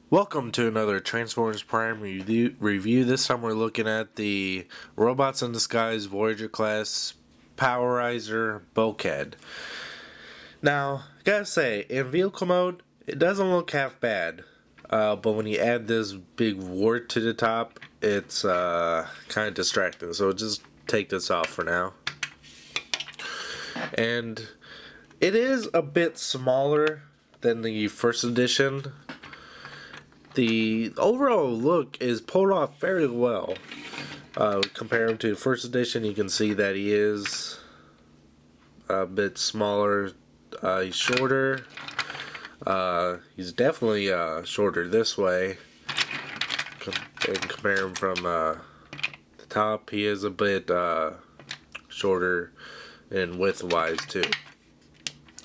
Welcome to another Transformers Prime review. This time we're looking at the Robots in Disguise Voyager class Powerizer Bulkhead. Now, gotta say, in vehicle mode, it doesn't look half bad. But when you add this big wart to the top, it's kind of distracting. So just take this off for now. And it is a bit smaller than the first edition. The overall look is pulled off fairly well. Compare him to the first edition, you can see that he is a bit smaller. He's shorter. He's definitely shorter this way. And compare him from the top, he is a bit shorter in width-wise too.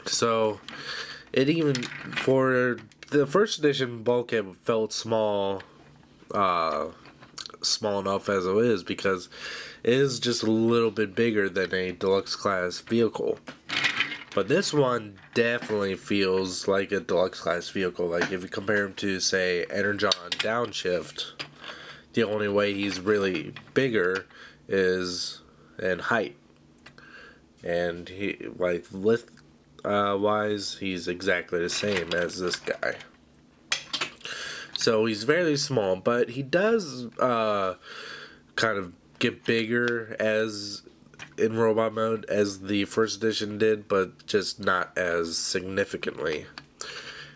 So, it even for the first edition Bulkhead felt small enough as it is because it is just a little bit bigger than a deluxe class vehicle. But this one definitely feels like a deluxe class vehicle. Like if you compare him to, say, Energon Downshift, the only way he's really bigger is in height. And he, like, lift wise, he's exactly the same as this guy. So he's very small, but he does kind of get bigger as in robot mode as the first edition did, but just not as significantly.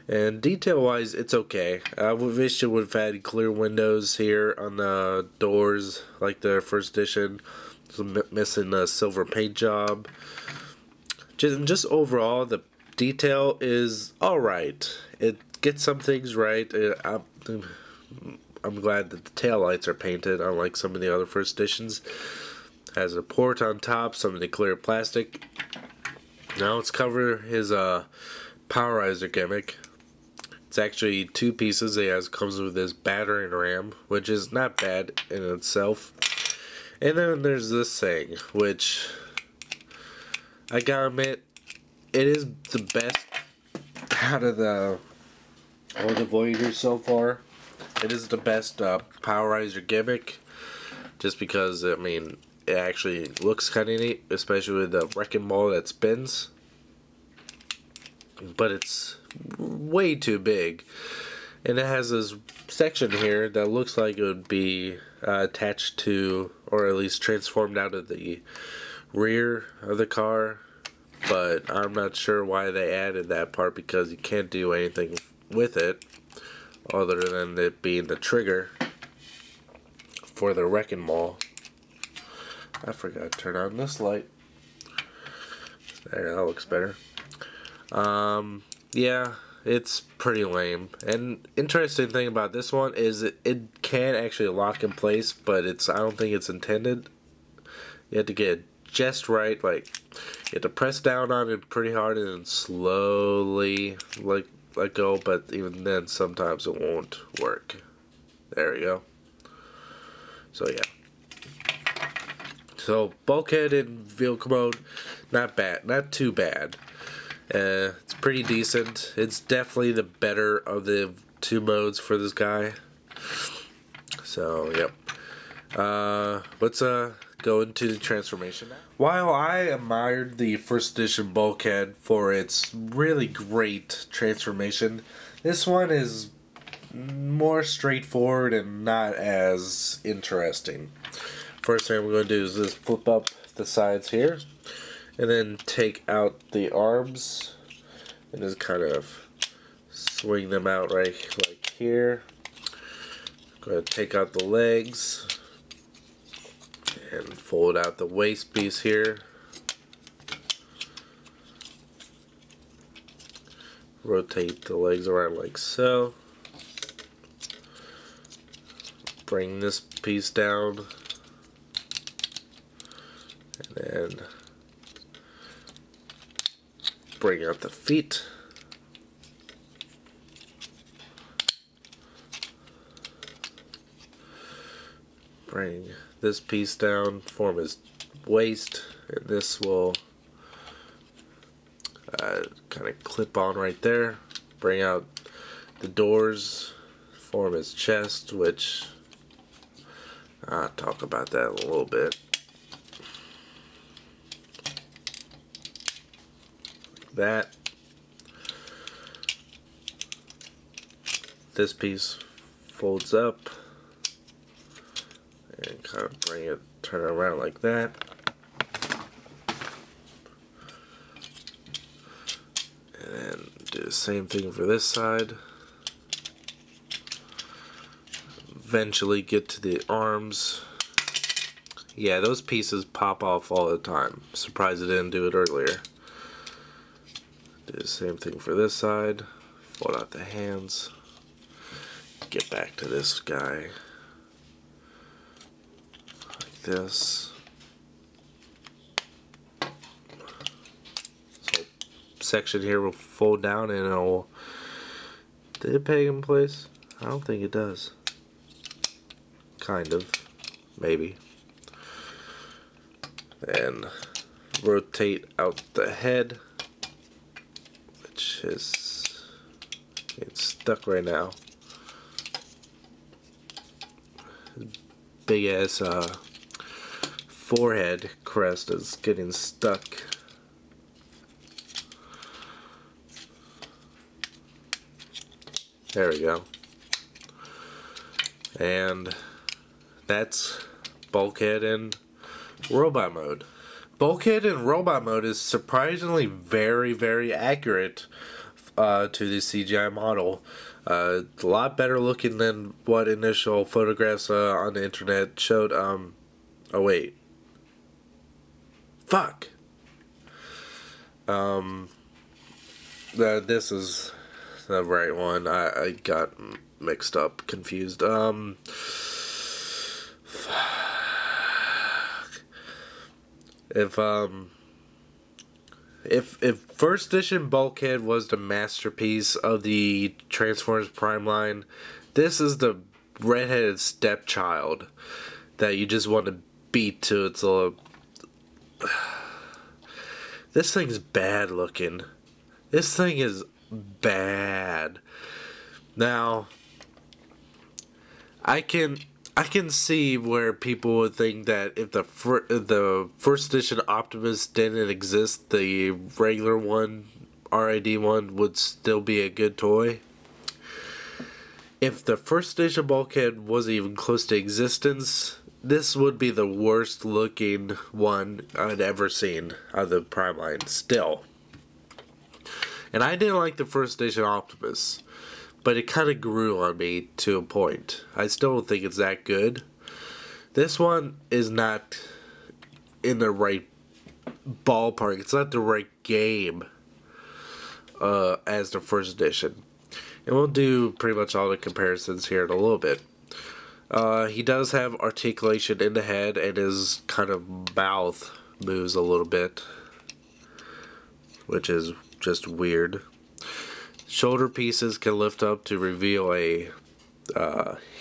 And detail wise, it's okay. I wish it would have had clear windows here on the doors like the first edition. Missing a silver paint job. Just overall, the detail is alright. It gets some things right. I'm glad that the taillights are painted, unlike some of the other first editions. Has a port on top, some of the clear plastic. Now let's cover his Powerizer gimmick. It's actually two pieces. It comes with this battering ram, which is not bad in itself. And then there's this thing, which I gotta admit, it is the best out of all the Voyagers so far. It is the best Powerizer gimmick, just because, I mean, it actually looks kind of neat, especially with the wrecking ball that spins. But it's way too big. And it has this section here that looks like it would be attached to, or at least transformed out of the rear of the car. But I'm not sure why they added that part, because you can't do anything with it other than it being the trigger for the wrecking ball. I forgot to turn on this light. There, that looks better. Yeah, it's pretty lame. And interesting thing about this one is it can actually lock in place, but I don't think it's intended. You have to get it just right. Like, you have to press down on it pretty hard and then slowly let go, but even then sometimes it won't work. There we go. So yeah. So Bulkhead in vehicle mode, not bad, not too bad. It's pretty decent. It's definitely the better of the two modes for this guy. So yep. Let's go into the transformation now. While I admired the first edition Bulkhead for its really great transformation, this one is more straightforward and not as interesting. First thing I'm going to do is just flip up the sides here, and then take out the arms, and just kind of swing them out right like here. Going to take out the legs, and fold out the waist piece here. Rotate the legs around like so. Bring this piece down. And then bring out the feet. Bring this piece down, form his waist, and this will kind of clip on right there. Bring out the doors, form his chest, which I'll talk about that in a little bit. Like that. This piece folds up and kind of turn it around like that. And then do the same thing for this side. Eventually get to the arms. Yeah, those pieces pop off all the time. Surprised I didn't do it earlier. Do the same thing for this side. Fold out the hands. Get back to this guy. Like this. So section here will fold down and it'll... Did it peg in place? I don't think it does. Kind of. Maybe. Then rotate out the head, which is it's stuck right now. Big ass forehead crest is getting stuck. There we go. And that's Bulkhead in robot mode. Bulkhead in robot mode is surprisingly very, very accurate to the CGI model. A lot better looking than what initial photographs on the internet showed. Oh wait. Fuck. This is the right one. I got mixed up, confused. If first edition Bulkhead was the masterpiece of the Transformers Prime line, this is the redheaded stepchild that you just want to beat to its little... This thing's bad looking. This thing is bad. Now, I can see where people would think that if the first edition Optimus didn't exist, the regular one, RID one, would still be a good toy. If the first edition Bulkhead wasn't even close to existence, this would be the worst looking one I'd ever seen out of the Prime line, still. And I didn't like the first edition Optimus, but it kind of grew on me to a point. I still don't think it's that good. This one is not in the right ballpark. It's not the right game as the first edition. And we'll do pretty much all the comparisons here in a little bit. He does have articulation in the head, and his kind of mouth moves a little bit, which is just weird. Shoulder pieces can lift up to reveal a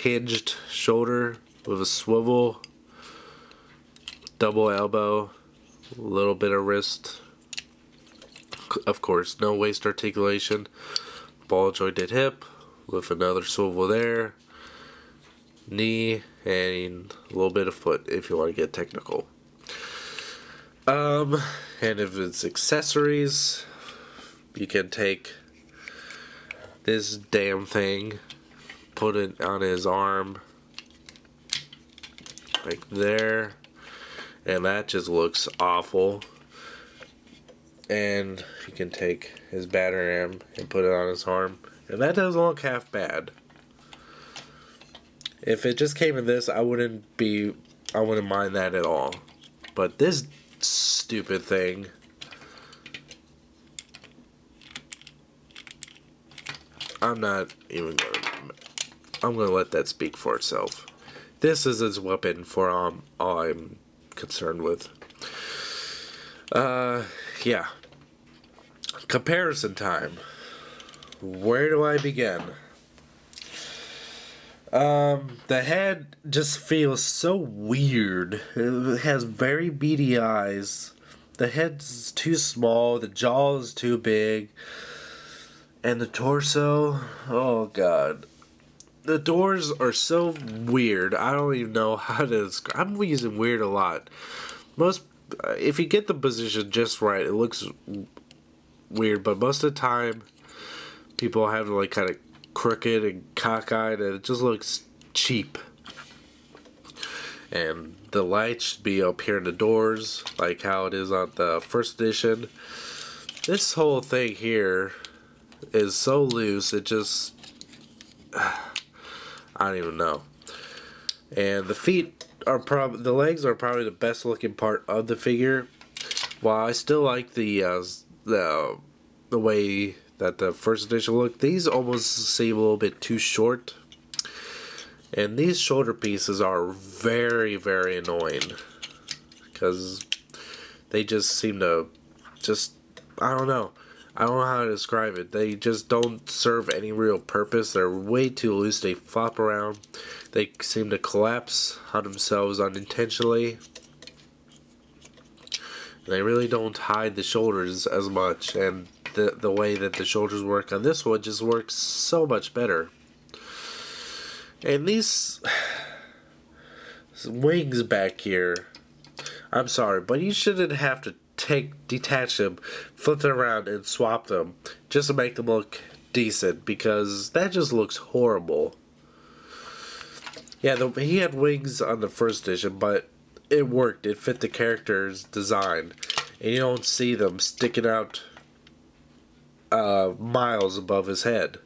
hinged shoulder with a swivel, double elbow, a little bit of wrist. Of course, no waist articulation. Ball jointed hip with another swivel there. Knee and a little bit of foot if you want to get technical. And if it's accessories, you can take this damn thing, put it on his arm, like there, and that just looks awful. And you can take his battery ram and put it on his arm, and that doesn't look half bad. If it just came in this, I wouldn't mind that at all. But this stupid thing, I'm gonna let that speak for itself. This is its weapon for all I'm concerned with. Yeah. Comparison time. Where do I begin? The head just feels so weird. It has very beady eyes. The head's too small, the jaw is too big, and the torso, oh god. The doors are so weird. I don't even know how to describe. I'm using weird a lot. Most, if you get the position just right, it looks weird. But most of the time, people have like kind of crooked and cockeyed, and it just looks cheap. And the lights should be up here in the doors, like how it is on the first edition. This whole thing here is so loose. It just, I don't even know. And the feet are the legs are probably the best looking part of the figure. While I still like the way that the first edition looked, these almost seem a little bit too short. And these shoulder pieces are very, very annoying because they just seem to I don't know. I don't know how to describe it. They just don't serve any real purpose. They're way too loose. They flop around. They seem to collapse on themselves unintentionally. They really don't hide the shoulders as much. And the way that the shoulders work on this one just works so much better. And these wings back here, I'm sorry, but you shouldn't have to detach them, flip them around, and swap them just to make them look decent, because that just looks horrible. Yeah, he had wings on the first edition, but it worked. It fit the character's design, and you don't see them sticking out miles above his head.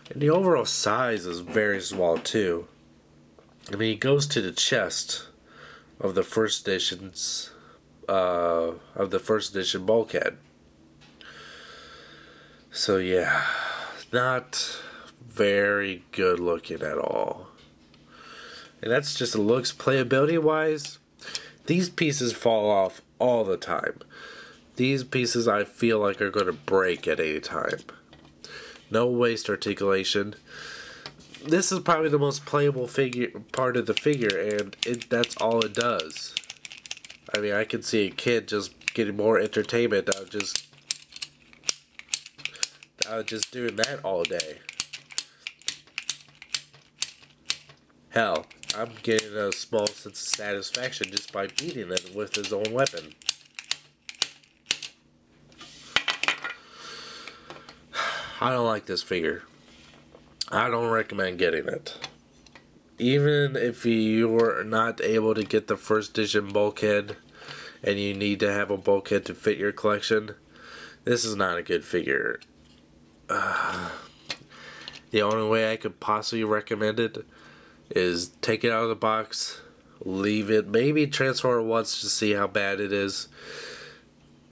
And the overall size is very small too. I mean, he goes to the chest of the first edition Bulkhead. So yeah, not very good looking at all. And that's just looks. Playability wise, these pieces fall off all the time. These pieces I feel like are going to break at any time. No waist articulation. This is probably the most playable part of the figure, and that's all it does. I mean, I can see a kid just getting more entertainment out of just doing that all day. Hell, I'm getting a small sense of satisfaction just by beating it with his own weapon. I don't like this figure. I don't recommend getting it. Even if you are not able to get the first edition Bulkhead and you need to have a Bulkhead to fit your collection, this is not a good figure. The only way I could possibly recommend it is take it out of the box, leave it, maybe transform it once to see how bad it is,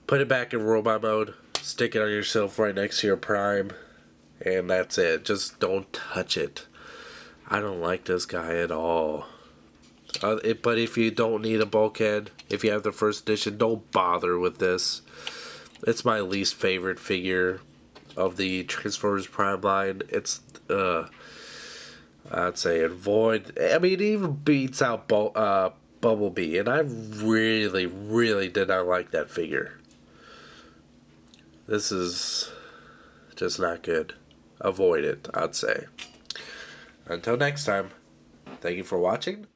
put it back in robot mode, stick it on your shelf right next to your Prime, and that's it. Just don't touch it. I don't like this guy at all. But if you don't need a Bulkhead, if you have the first edition, don't bother with this. It's my least favorite figure of the Transformers Prime line. It's, I'd say avoid. I mean, it even beats out Bumblebee, and I really, really did not like that figure. This is just not good. Avoid it, I'd say. Until next time, thank you for watching.